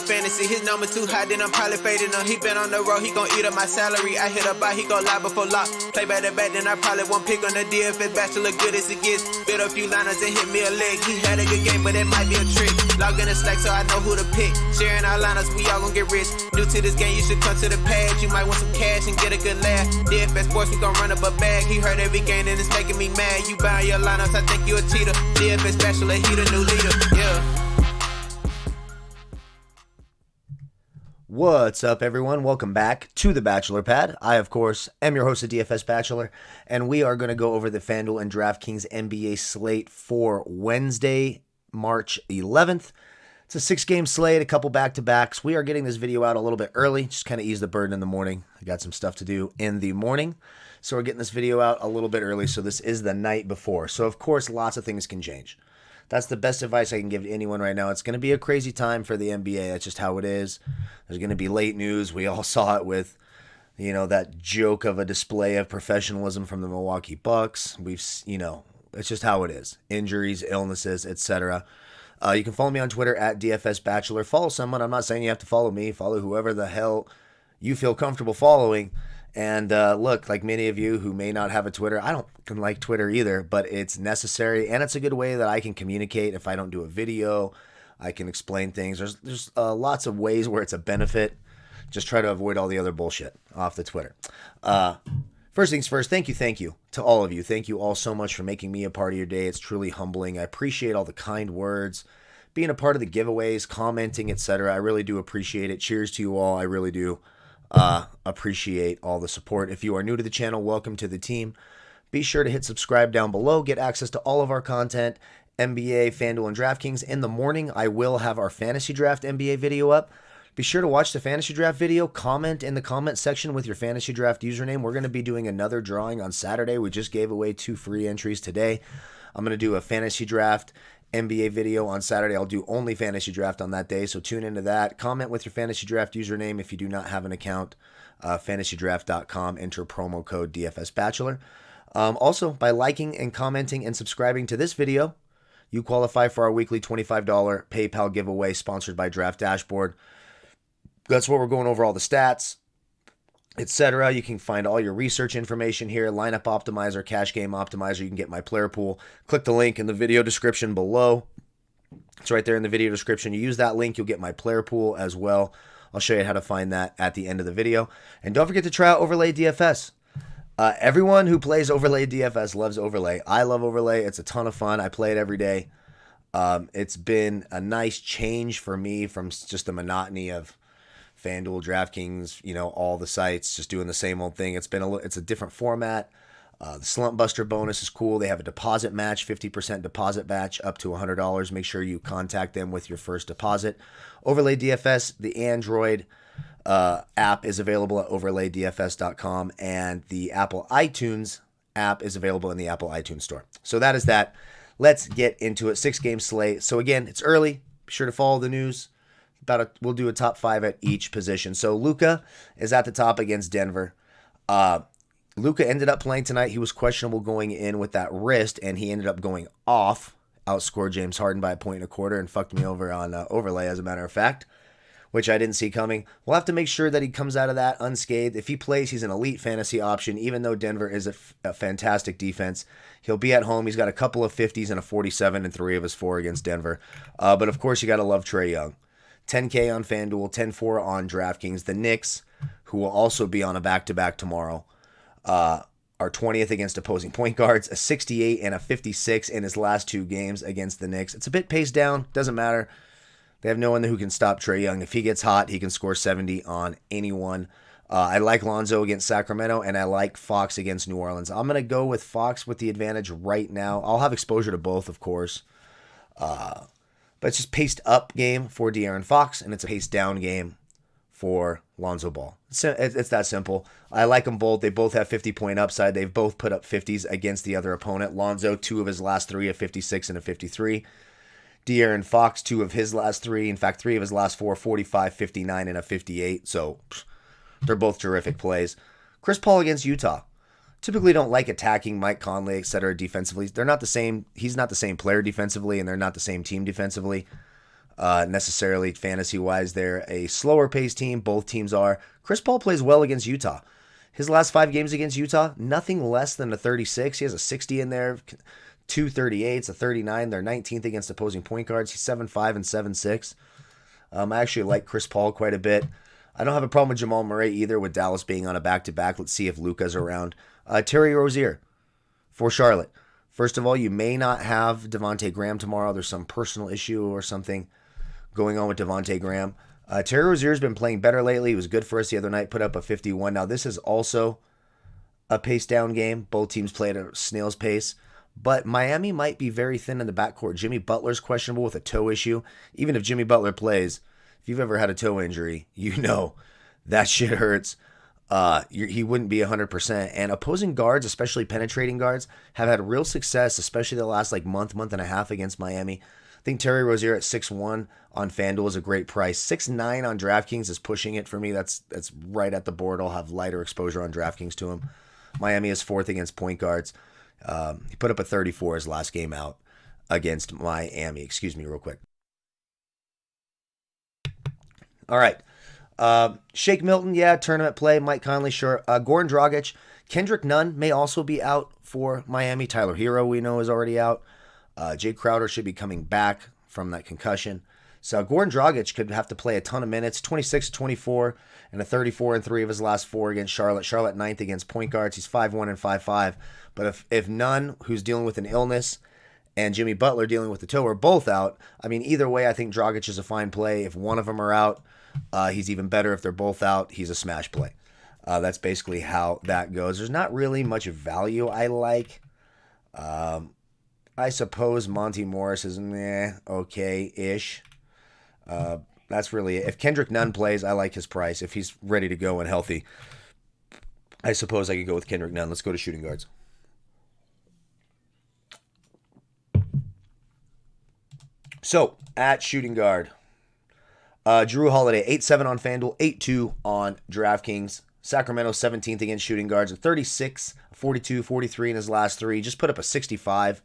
fantasy. His number too high, then I'm probably fading him. He been on the road, he gon' eat up my salary. I hit a buy, he gon' lie before lock. Play back to back, then I probably won't pick on the DFS bachelor. Good as it gets. Bit a few liners and hit me a leg. He had a good game, but it might be a trick. Log in the Slack so I know who to pick. Sharing our liners, we all gon' get rich. New to this game, you should come to the pad. You might want some cash and get a good laugh. DFS sports, we gon' run up a bag. He heard every game and it's making me mad. You buying your lineups, I think you a cheater. DFS bachelor, he the new leader. Yeah. What's up, everyone? Welcome back to the Bachelor Pad. I, of course, am your host of DFS Bachelor, and we are going to go over the Fanduel and Draftkings NBA slate for Wednesday, March 11th. It's a 6-game slate, a couple back-to-backs. We are getting this video out a little bit early, just kind of ease the burden in the morning. I got some stuff to do in the morning, so we're getting this video out a little bit early, so this is the night before. So, of course, lots of things can change. That's the best advice I can give to anyone right now. It's going to be a crazy time for the NBA. That's just how it is. There's going to be late news. We all saw it with, that joke of a display of professionalism from the Milwaukee Bucks. It's just how it is. Injuries, illnesses, etc. You can follow me on Twitter at DFS Bachelor. Follow someone. I'm not saying you have to follow me. Follow whoever the hell you feel comfortable following. And look, like many of you who may not have a Twitter, I don't like Twitter either, but it's necessary, and it's a good way that I can communicate. If I don't do a video, I can explain things. There's lots of ways where it's a benefit. Just try to avoid all the other bullshit off the Twitter. First things first, thank you to all of you. Thank you all so much for making me a part of your day. It's truly humbling. I appreciate all the kind words, being a part of the giveaways, commenting, etc. I really do appreciate it. Cheers to you all. I really do. Appreciate all the support. If you are new to the channel, welcome to the team. Be sure to hit subscribe down below. Get access to all of our content, NBA, Fanduel, and Draftkings. In the morning, I will have our fantasy draft NBA video up. Be sure to watch the fantasy draft video. Comment in the comment section with your fantasy draft username. We're going to be doing another drawing on Saturday. We just gave away 2 free entries today. I'm going to do a fantasy draft NBA video on Saturday. I'll do only fantasy draft on that day, so tune into that. Comment with your fantasy draft username if you do not have an account. Fantasydraft.com. Enter promo code DFS Bachelor. Also, by liking and commenting and subscribing to this video, you qualify for our weekly $25 PayPal giveaway sponsored by Draft Dashboard. That's where we're going over all the stats, etc. You can find all your research information here. Lineup Optimizer, Cash Game Optimizer. You can get my player pool. Click the link in the video description below. It's right there in the video description. You use that link, you'll get my player pool as well. I'll show you how to find that at the end of the video. And don't forget to try out Overlay DFS. Everyone who plays Overlay DFS loves Overlay. I love Overlay. It's a ton of fun. I play it every day. It's been a nice change for me from just the monotony of Fanduel, DraftKings, all the sites just doing the same old thing. It's a different format. The Slump Buster bonus is cool. They have a deposit match, 50% deposit match up to $100. Make sure you contact them with your first deposit. Overlay DFS, the Android app is available at overlaydfs.com, and the Apple iTunes app is available in the Apple iTunes store. So that is that. Let's get into it. 6-game slate. So again, it's early. Be sure to follow the news. We'll do a top 5 at each position. So Luka is at the top against Denver. Luka ended up playing tonight. He was questionable going in with that wrist, and he ended up going off. Outscored James Harden by 1.25 points and fucked me over on Overlay, as a matter of fact, which I didn't see coming. We'll have to make sure that he comes out of that unscathed. If he plays, he's an elite fantasy option, even though Denver is a fantastic defense. He'll be at home. He's got a couple of 50s and a 47 in 3 of his 4 against Denver. But, of course, you got to love Trae Young. 10K on Fanduel, 10-4 on DraftKings. The Knicks, who will also be on a back-to-back tomorrow, are 20th against opposing point guards, a 68 and a 56 in his last 2 games against the Knicks. It's a bit paced down. Doesn't matter. They have no one who can stop Trae Young. If he gets hot, he can score 70 on anyone. I like Lonzo against Sacramento, and I like Fox against New Orleans. I'm going to go with Fox with the advantage right now. I'll have exposure to both, of course. But it's just paced up game for De'Aaron Fox, and it's a paced down game for Lonzo Ball. It's that simple. I like them both. They both have 50-point upside. They've both put up 50s against the other opponent. Lonzo, 2 of his last 3, a 56 and a 53. De'Aaron Fox, 2 of his last 3. In fact, 3 of his last 4, 45, 59, and a 58. So they're both terrific plays. Chris Paul against Utah. Typically don't like attacking Mike Conley, etc. defensively. They're not the same. He's not the same player defensively, and they're not the same team defensively. necessarily fantasy-wise. They're a slower-paced team. Both teams are. Chris Paul plays well against Utah. His last 5 games against Utah, nothing less than a 36. He has a 60 in there, 2 38s, a 39. They're 19th against opposing point guards. He's 7-5 and 7-6. I actually like Chris Paul quite a bit. I don't have a problem with Jamal Murray either, with Dallas being on a back-to-back. Let's see if Luka's around. Terry Rozier for Charlotte. First of all, you may not have Devontae Graham tomorrow. There's some personal issue or something going on with Devontae Graham. Terry Rozier's been playing better lately. He was good for us the other night, put up a 51. Now, this is also a pace-down game. Both teams play at a snail's pace. But Miami might be very thin in the backcourt. Jimmy Butler's questionable with a toe issue. Even if Jimmy Butler plays, if you've ever had a toe injury, you know that shit hurts. He wouldn't be 100%. And opposing guards, especially penetrating guards, have had real success, especially the last month and a half against Miami. I think Terry Rozier at 6-1 on Fanduel is a great price. 6-9 on DraftKings is pushing it for me. That's right at the board. I'll have lighter exposure on DraftKings to him. Miami is 4th against point guards. He put up a 34 his last game out against Miami. Excuse me real quick. All right. Shake Milton, tournament play. Mike Conley, sure. Goran Dragic. Kendrick Nunn may also be out for Miami. Tyler Hero, we know, is already out. Jay Crowder should be coming back from that concussion. So Goran Dragic could have to play a ton of minutes. 26-24 and a 34-3 of his last 4 against Charlotte. Charlotte 9th against point guards. He's 5-1 and 5-5. But if Nunn, who's dealing with an illness, and Jimmy Butler dealing with the toe are both out, I mean, either way, I think Dragic is a fine play. If one of them are out, he's even better. If they're both out, he's a smash play. That's basically how that goes. There's not really much value I like. I suppose Monty Morris is okay-ish. That's really it. If Kendrick Nunn plays, I like his price. If he's ready to go and healthy, I suppose I could go with Kendrick Nunn. Let's go to shooting guards. So, at shooting guard, Drew Holiday, 8-7 on FanDuel, 8-2 on DraftKings. Sacramento, 17th against shooting guards, 36, 42, 43 in his last 3. Just put up a 65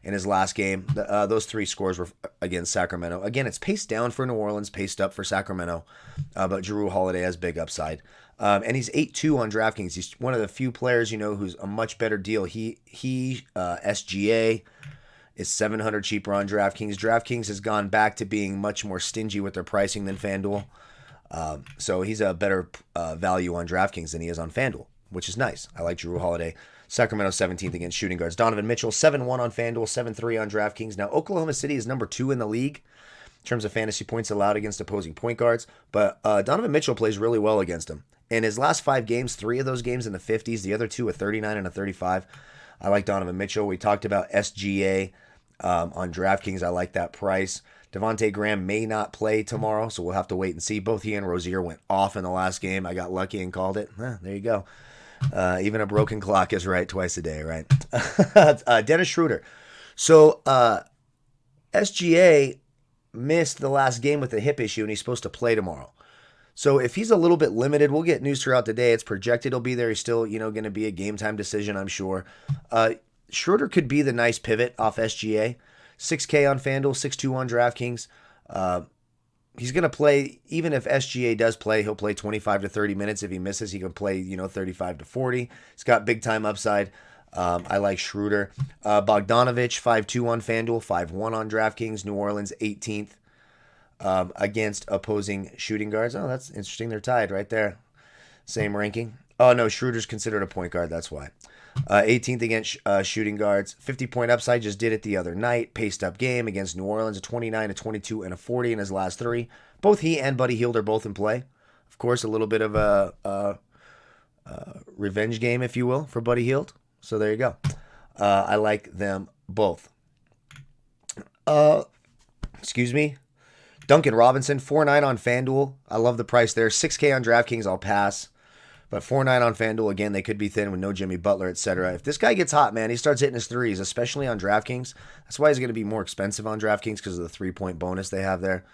in his last game. Those 3 scores were against Sacramento. Again, it's paced down for New Orleans, paced up for Sacramento, but Drew Holiday has big upside. And he's 8-2 on DraftKings. He's one of the few players, who's a much better deal. SGA is $700 cheaper on DraftKings. DraftKings has gone back to being much more stingy with their pricing than FanDuel. So he's a better value on DraftKings than he is on FanDuel, which is nice. I like Drew Holiday. Sacramento 17th against shooting guards. Donovan Mitchell, 7-1 on FanDuel, 7-3 on DraftKings. Now, Oklahoma City is number 2 in the league in terms of fantasy points allowed against opposing point guards. But Donovan Mitchell plays really well against him. In his last 5 games, 3 of those games in the 50s, the other 2 a 39 and a 35. I like Donovan Mitchell. We talked about SGA. On DraftKings, I like that price. Devontae Graham may not play tomorrow, so we'll have to wait and see. Both he and Rozier went off in the last game. I got lucky and called it. There you go. Even a broken clock is right twice a day, right? Dennis Schroeder. So SGA missed the last game with a hip issue, and he's supposed to play tomorrow. So if he's a little bit limited, we'll get news throughout the day. It's projected he'll be there. He's still, going to be a game time decision, I'm sure. Schroeder could be the nice pivot off SGA. 6K on FanDuel, 6-2 on DraftKings. He's going to play, even if SGA does play, he'll play 25 to 30 minutes. If he misses, he can play, 35 to 40. He's got big time upside. I like Schroeder. Bogdanovich, 5-2 on FanDuel, 5-1 on DraftKings. New Orleans, 18th against opposing shooting guards. Oh, that's interesting. They're tied right there. Same ranking. Oh, no, Schroeder's considered a point guard. That's why. 18th against shooting guards. 50-point upside, just did it the other night. Paced up game against New Orleans, a 29, a 22, and a 40 in his last 3. Both he and Buddy Hield are both in play. Of course, a little bit of a revenge game, if you will, for Buddy Hield. So there you go. I like them both. Excuse me. Duncan Robinson, 4-9 on FanDuel. I love the price there. 6K on DraftKings, I'll pass. But 4-9 on FanDuel, again, they could be thin with no Jimmy Butler, etc. If this guy gets hot, man, he starts hitting his threes, especially on DraftKings. That's why he's going to be more expensive on DraftKings because of the 3-point bonus they have there.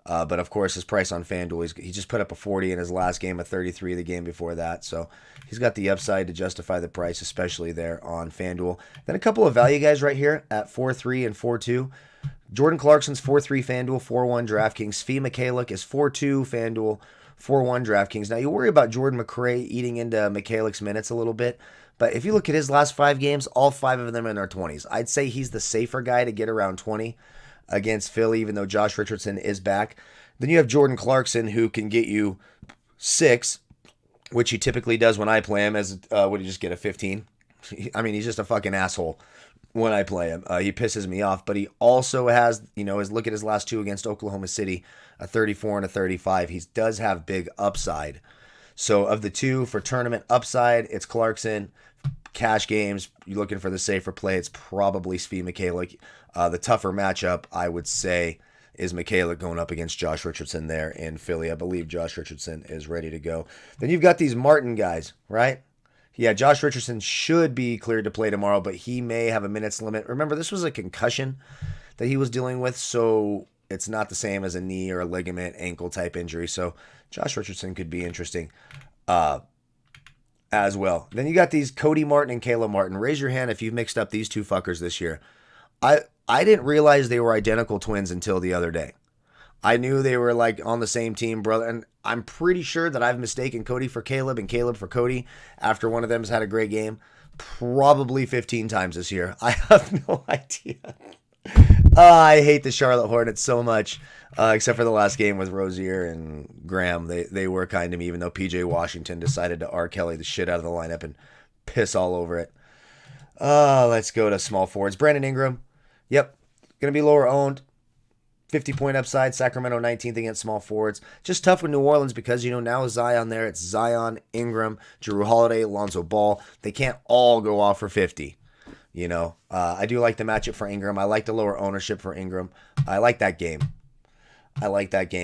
But, of course, his price on FanDuel, he just put up a 40 in his last game, a 33 the game before that. So he's got the upside to justify the price, especially there on FanDuel. Then a couple of value guys right here at 4-3 and 4-2. Jordan Clarkson's 4-3 Fanduel, 4-1 DraftKings. Fee Mikhailiuk is 4-2 Fanduel, 4-1 DraftKings. Now, you worry about Jordan McRae eating into Mikhailik's minutes a little bit, but if you look at his last 5 games, all 5 of them are in their 20s. I'd say he's the safer guy to get around 20 against Philly, even though Josh Richardson is back. Then you have Jordan Clarkson, who can get you 6, which he typically does when I play him. Would he just get a 15? I mean, he's just a fucking asshole when I play him. He pisses me off, but he also has, look at his last 2 against Oklahoma City, a 34 and a 35. He does have big upside. So of the 2 for tournament upside, it's Clarkson. Cash games, you're looking for the safer play, it's probably Svi Mikhailiuk. The tougher matchup, I would say, is Mikhailiuk going up against Josh Richardson there in Philly. I believe Josh Richardson is ready to go. Then you've got these Martin guys, right? Yeah, Josh Richardson should be cleared to play tomorrow, but he may have a minutes limit. Remember, this was a concussion that he was dealing with, so it's not the same as a knee or a ligament, ankle type injury. So Josh Richardson could be interesting as well. Then you got these Cody Martin and Caleb Martin. Raise your hand if you've mixed up these 2 fuckers this year. I didn't realize they were identical twins until the other day. I knew they were like on the same team, brother, and I'm pretty sure that I've mistaken Cody for Caleb and Caleb for Cody after one of them has had a great game probably 15 times this year. I have no idea. I hate the Charlotte Hornets so much, except for the last game with Rozier and Graham. They were kind to me, even though PJ Washington decided to R. Kelly the shit out of the lineup and piss all over it. Let's go to small forwards. Brandon Ingram. Yep, going to be lower owned. 50-point upside. Sacramento 19th against small forwards. Just tough with New Orleans because, now Zion there. It's Zion, Ingram, Jrue Holiday, Lonzo Ball. They can't all go off for 50. I do like the matchup for Ingram. I like the lower ownership for Ingram. I like that game.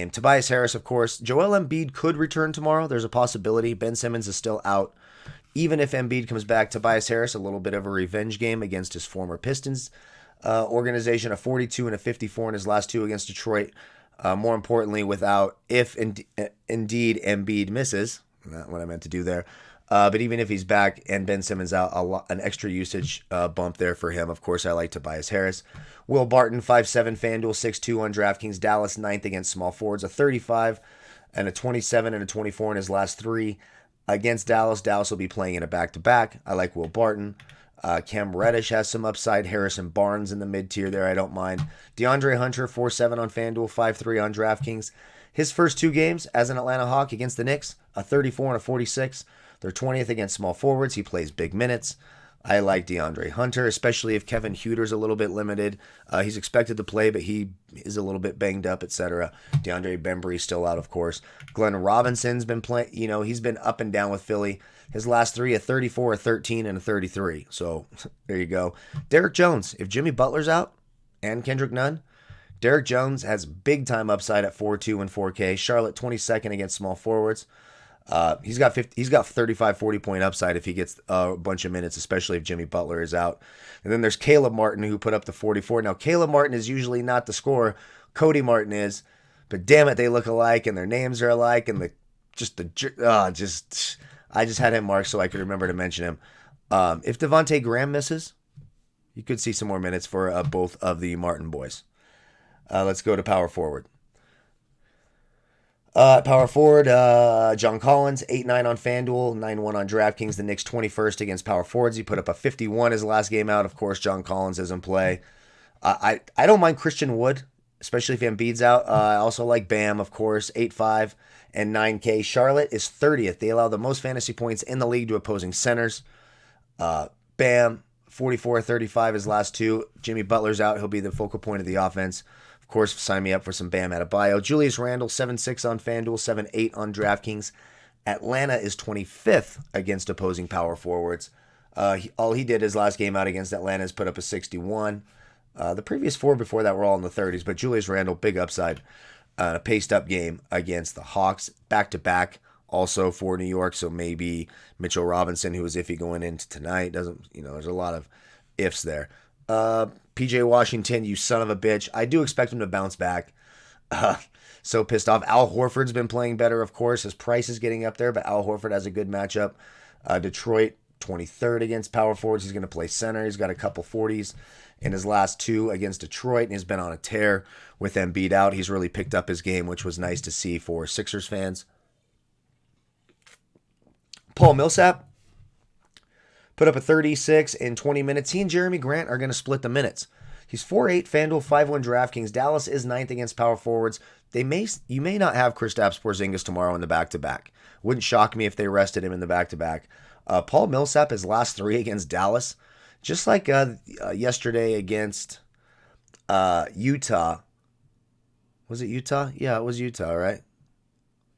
Tobias Harris, of course. Joel Embiid could return tomorrow. There's a possibility. Ben Simmons is still out. Even if Embiid comes back, Tobias Harris, a little bit of a revenge game against his former Pistons organization, a 42 and a 54 in his last 2 against Detroit. More importantly, if indeed Embiid misses, not what I meant to do there. But even if he's back and Ben Simmons out, an extra usage bump there for him. Of course, I like Tobias Harris. Will Barton, 5-7 Fanduel, 6-2 on DraftKings. Dallas 9th against small forwards, a 35 and a 27 and a 24 in his last 3 against Dallas. Dallas will be playing in a back-to-back. I like Will Barton. Cam Reddish has some upside. Harrison Barnes in the mid-tier there. I don't mind. DeAndre Hunter, 4-7 on FanDuel, 5-3 on DraftKings. His first 2 games as an Atlanta Hawk against the Knicks, a 34 and a 46. They're 20th against small forwards. He plays big minutes. I like DeAndre Hunter, especially if Kevin Huter's a little bit limited. He's expected to play, but he is a little bit banged up, etc. DeAndre Bembry's still out, of course. Glenn Robinson's been playing, he's been up and down with Philly. His last 3, a 34, a 13, and a 33. So there you go. Derek Jones, if Jimmy Butler's out and Kendrick Nunn, Derek Jones has big time upside at 4-2 and 4K. Charlotte 22nd against small forwards. He's got 35, 40-point upside if he gets a bunch of minutes, especially if Jimmy Butler is out. And then there's Caleb Martin, who put up the 44. Now, Caleb Martin is usually not the scorer. Cody Martin is. But damn it, they look alike, and their names are alike, and I just had him marked so I could remember to mention him. If Devontae Graham misses, you could see some more minutes for both of the Martin boys. Let's go to power forward. Power forward, John Collins, 8-9 on FanDuel, 9-1 on DraftKings. The Knicks 21st against power forwards. He put up a 51 his last game out. Of course, John Collins is in play. I don't mind Christian Wood, especially if Embiid's out. I also like Bam, of course, 8-5 and 9K. Charlotte is 30th. They allow the most fantasy points in the league to opposing centers. Bam, 44-35 his last 2. Jimmy Butler's out. He'll be the focal point of the offense. Of course, sign me up for some Bam Adebayo. Julius Randle, 7-6 on FanDuel, 7-8 on DraftKings. Atlanta is 25th against opposing power forwards. All he did his last game out against Atlanta is put up a 61. The previous 4 before that were all in the 30s, but Julius Randle, big upside. A paced-up game against the Hawks, back-to-back also for New York, so maybe Mitchell Robinson, who was iffy going into tonight, there's a lot of ifs there. PJ Washington, you son of a bitch. I do expect him to bounce back. So pissed off. Al Horford's been playing better, of course. His price is getting up there, but Al Horford has a good matchup. Detroit, 23rd against power forwards. He's going to play center. He's got a couple 40s in his last 2 against Detroit, and he's been on a tear with Embiid out. He's really picked up his game, which was nice to see for Sixers fans. Paul Millsap put up a 36 in 20 minutes. He and Jeremy Grant are going to split the minutes. He's 4-8 FanDuel, 5-1 DraftKings. Dallas is 9th against power forwards. You may not have Kristaps Porzingis tomorrow in the back-to-back. Wouldn't shock me if they rested him in the back-to-back. Paul Millsap, his last 3 against Dallas, just like yesterday against Utah. Was it Utah? Yeah, it was Utah, right?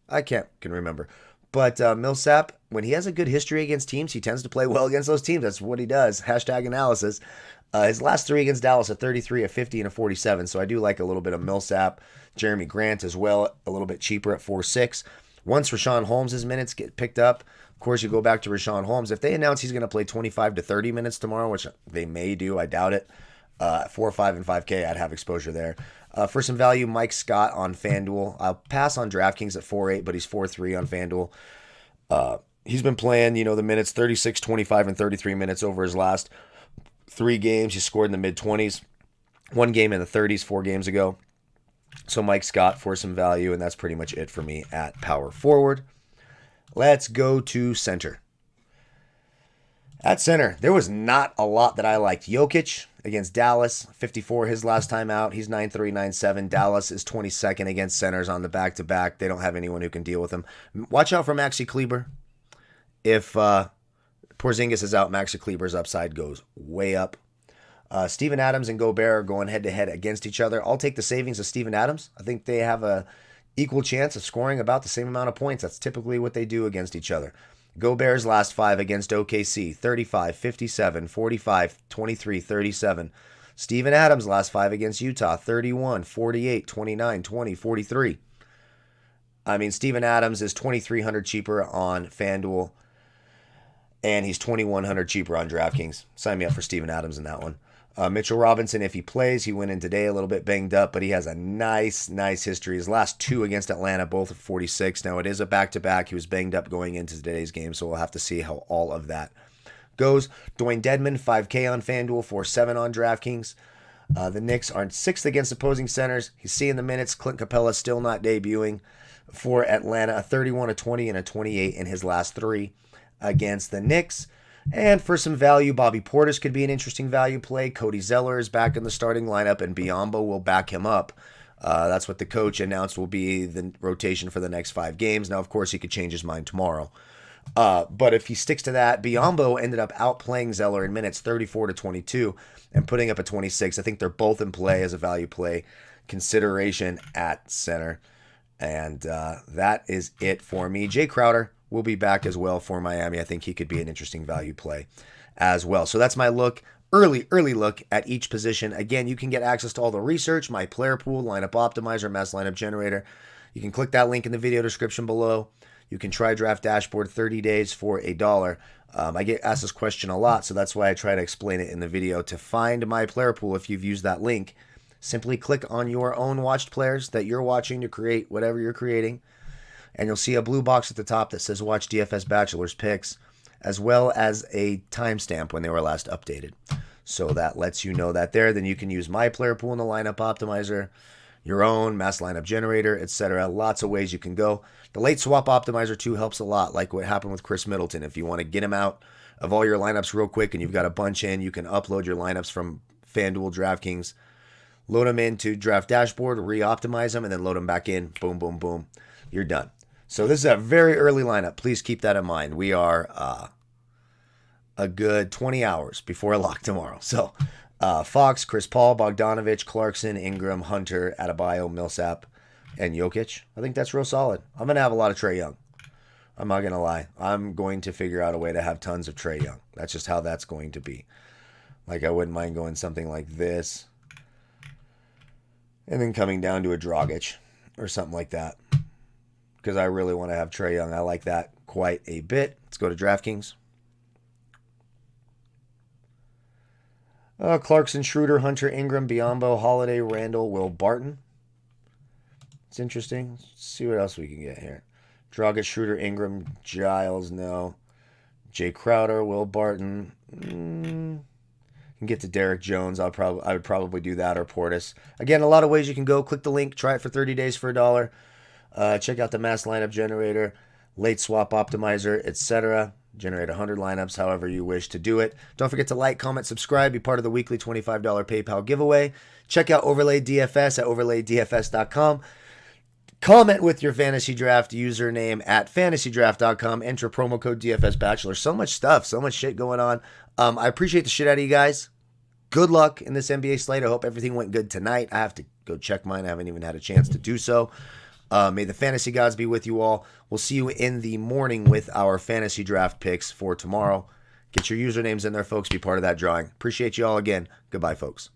I can remember. But Millsap, when he has a good history against teams, he tends to play well against those teams. That's what he does. Hashtag analysis. His last 3 against Dallas, a 33, a 50, and a 47. So I do like a little bit of Millsap. Jeremy Grant as well, a little bit cheaper at 4-6. Once Richaun Holmes' minutes get picked up, of course, you go back to Richaun Holmes. If they announce he's going to play 25 to 30 minutes tomorrow, which they may do, I doubt it, 4, 5, and 5K, I'd have exposure there. For some value, Mike Scott on FanDuel. I'll pass on DraftKings at 4-8, but he's 4-3 on FanDuel. He's been playing, the minutes, 36, 25, and 33 minutes over his last 3 games. He scored in the mid-20s. 1 game in the 30s 4 games ago. So Mike Scott for some value, and that's pretty much it for me at power forward. Let's go to center. At center, there was not a lot that I liked. Jokic against Dallas, 54 his last time out. He's 9-3, 9-7. Dallas is 22nd against centers on the back-to-back. They don't have anyone who can deal with him. Watch out for Maxi Kleber. If Porzingis is out, Maxi Kleber's upside goes way up. Steven Adams and Gobert are going head-to-head against each other. I'll take the savings of Steven Adams. I think they have a equal chance of scoring about the same amount of points. That's typically what they do against each other. Gobert's last 5 against OKC, 35, 57, 45, 23, 37. Steven Adams' last 5 against Utah, 31, 48, 29, 20, 43. I mean, Steven Adams is $2,300 cheaper on FanDuel, and he's $2,100 cheaper on DraftKings. Sign me up for Steven Adams in that one. Mitchell Robinson, if he plays, he went in today a little bit banged up, but he has a nice history. His last 2 against Atlanta, both at 46. Now, it is a back-to-back. He was banged up going into today's game, so we'll have to see how all of that goes. Dwayne Dedmon, 5K on FanDuel, 4-7 on DraftKings. The Knicks are 6th against opposing centers. He's seeing the minutes. Clint Capella still not debuting for Atlanta. A 31, a 20, and a 28 in his last 3 against the Knicks. And for some value, Bobby Portis could be an interesting value play. Cody Zeller is back in the starting lineup, and Biyombo will back him up. That's what the coach announced will be the rotation for the next 5 games. Now, of course, he could change his mind tomorrow. But if he sticks to that, Biyombo ended up outplaying Zeller in minutes, 34-22, and putting up a 26. I think they're both in play as a value play consideration at center. And that is it for me. Jay Crowder will be back as well for Miami. I think he could be an interesting value play as well. So that's my look, early look at each position. Again, you can get access to all the research, my player pool, lineup optimizer, mass lineup generator. You can click that link in the video description below. You can try Draft Dashboard 30 days for $1. I get asked this question a lot, so that's why I try to explain it in the video. To find my player pool, if you've used that link, simply click on your own watched players that you're watching to create whatever you're creating. And you'll see a blue box at the top that says Watch DFS Bachelor's Picks, as well as a timestamp when they were last updated. So that lets you know that there. Then you can use my player pool in the lineup optimizer, your own mass lineup generator, etc. Lots of ways you can go. The late swap optimizer too helps a lot, like what happened with Chris Middleton. If you want to get him out of all your lineups real quick and you've got a bunch in, you can upload your lineups from FanDuel, DraftKings, load them into Draft Dashboard, re-optimize them, and then load them back in. Boom, boom, boom. You're done. So this is a very early lineup. Please keep that in mind. We are a good 20 hours before lock tomorrow. So Fox, Chris Paul, Bogdanovich, Clarkson, Ingram, Hunter, Adebayo, Millsap, and Jokic. I think that's real solid. I'm going to have a lot of Trae Young. I'm not going to lie. I'm going to figure out a way to have tons of Trae Young. That's just how that's going to be. Like, I wouldn't mind going something like this, and then coming down to a Dragic or something like that, because I really want to have Trae Young. I like that quite a bit. Let's go to DraftKings. Clarkson, Schroeder, Hunter, Ingram, Biyombo, Holiday, Randall, Will Barton. It's interesting. Let's see what else we can get here. Dragic, Schroeder, Ingram, Giles, no. Jay Crowder, Will Barton. can get to Derek Jones. I would probably do that, or Portis. Again, a lot of ways you can go. Click the link. Try it for 30 days for $1. Check out the mass lineup generator, late swap optimizer, etc. Generate 100 lineups however you wish to do it. Don't forget to like, comment, subscribe. Be part of the weekly $25 PayPal giveaway. Check out Overlay DFS at overlaydfs.com. Comment with your fantasy draft username at fantasydraft.com. Enter promo code DFS Bachelor. So much stuff, so much shit going on. I appreciate the shit out of you guys. Good luck in this NBA slate. I hope everything went good tonight. I have to go check mine. I haven't even had a chance to do so. May the fantasy gods be with you all. We'll see you in the morning with our fantasy draft picks for tomorrow. Get your usernames in there, folks. Be part of that drawing. Appreciate you all again. Goodbye, folks.